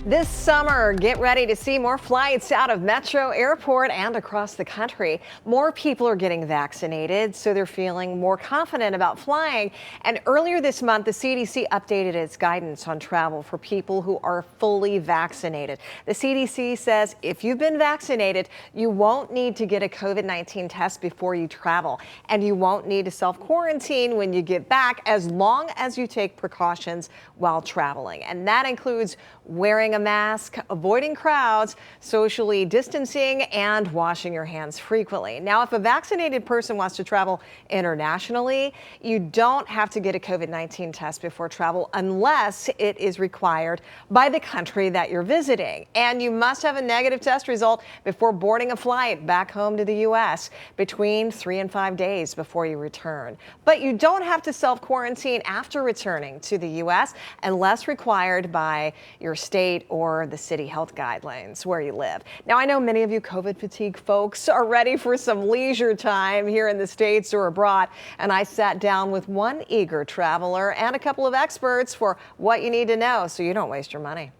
This summer, get ready to see more flights out of Metro Airport and across the country. More people are getting vaccinated, so they're feeling more confident about flying. And earlier this month, the CDC updated its guidance on travel for people who are fully vaccinated. The CDC says if you've been vaccinated, you won't need to get a COVID-19 test before you travel, and you won't need to self-quarantine when you get back as long as you take precautions while traveling. And that includes wearing a mask, avoiding crowds, socially distancing, and washing your hands frequently. Now, if a vaccinated person wants to travel internationally, you don't have to get a COVID-19 test before travel unless it is required by the country that you're visiting. And you must have a negative test result before boarding a flight back home to the U.S. between 3 and 5 days before you return. But you don't have to self-quarantine after returning to the U.S. unless required by your state or the city health guidelines where you live. Now, I know many of you COVID fatigue folks are ready for some leisure time here in the States or abroad, and I sat down with one eager traveler and a couple of experts for what you need to know so you don't waste your money.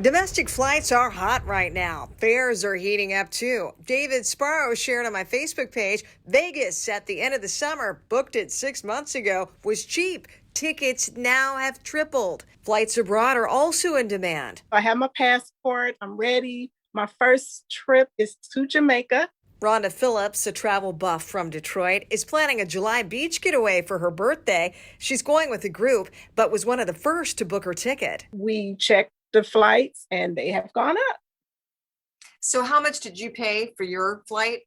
Domestic flights are hot right now. Fares are heating up too. David Sparrow shared on my Facebook page, Vegas at the end of the summer, booked it 6 months ago, was cheap. Tickets now have tripled. Flights abroad are also in demand. I have my passport. I'm ready. My first trip is to Jamaica. Rhonda Phillips, a travel buff from Detroit, is planning a July beach getaway for her birthday. She's going with a group, but was one of the first to book her ticket. We checked the flights and they have gone up. So how much did you pay for your flight?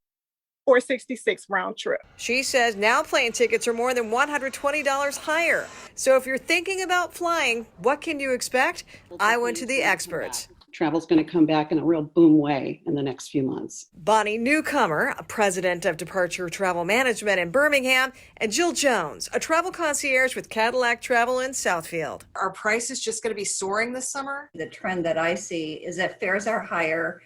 $466 round trip. She says now plane tickets are more than $120 higher. So if you're thinking about flying, what can you expect? I went to the experts. Travel's going to come back in a real boom way in the next few months. Bonnie Newcomer, a president of Departure Travel Management in Birmingham, and Jill Jones, a travel concierge with Cadillac Travel in Southfield. Are prices just going to be soaring this summer? The trend that I see is that fares are higher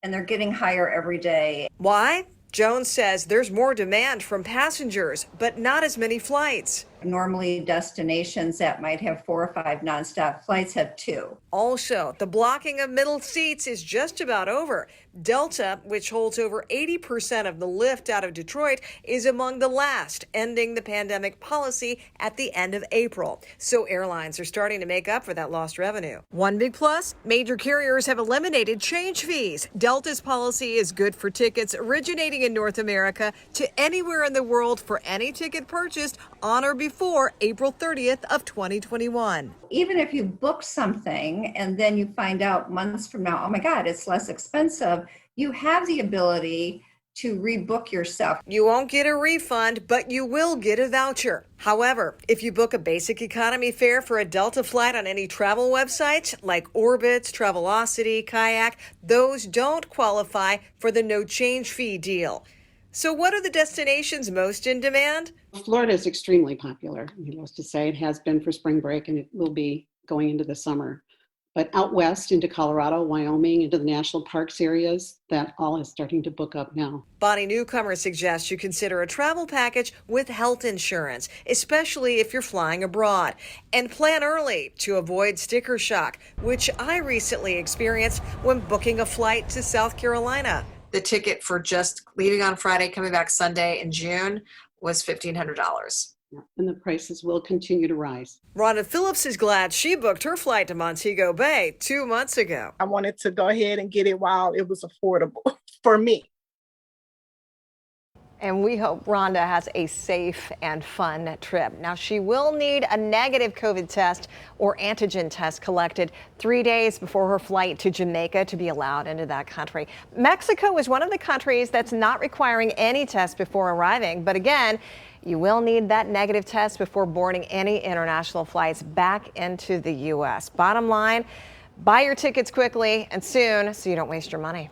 and they're getting higher every day. Why? Jones says there's more demand from passengers, but not as many flights. Normally, destinations that might have 4 or 5 nonstop flights have 2. Also, the blocking of middle seats is just about over. Delta, which holds over 80% of the lift out of Detroit, is among the last, ending the pandemic policy at the end of April. So airlines are starting to make up for that lost revenue. One big plus, major carriers have eliminated change fees. Delta's policy is good for tickets originating in North America to anywhere in the world for any ticket purchased on or before April 30th of 2021. Even if you book something and then you find out months from now, oh my God, it's less expensive, you have the ability to rebook yourself. You won't get a refund, but you will get a voucher. However, if you book a basic economy fare for a Delta flight on any travel websites like Orbitz, Travelocity, Kayak, those don't qualify for the no change fee deal. So what are the destinations most in demand? Florida is extremely popular, needless to say. It has been for spring break and it will be going into the summer. But out west into Colorado, Wyoming, into the national parks areas, that all is starting to book up now. Bonnie Newcomer suggests you consider a travel package with health insurance, especially if you're flying abroad. And plan early to avoid sticker shock, which I recently experienced when booking a flight to South Carolina. The ticket for just leaving on Friday, coming back Sunday in June was $1,500. And the prices will continue to rise. Rhonda Phillips is glad she booked her flight to Montego Bay 2 months ago. I wanted to go ahead and get it while it was affordable for me. And we hope Rhonda has a safe and fun trip. Now, she will need a negative COVID test or antigen test collected 3 days before her flight to Jamaica to be allowed into that country. Mexico is one of the countries that's not requiring any tests before arriving. But again, you will need that negative test before boarding any international flights back into the U.S. Bottom line, buy your tickets quickly and soon so you don't waste your money.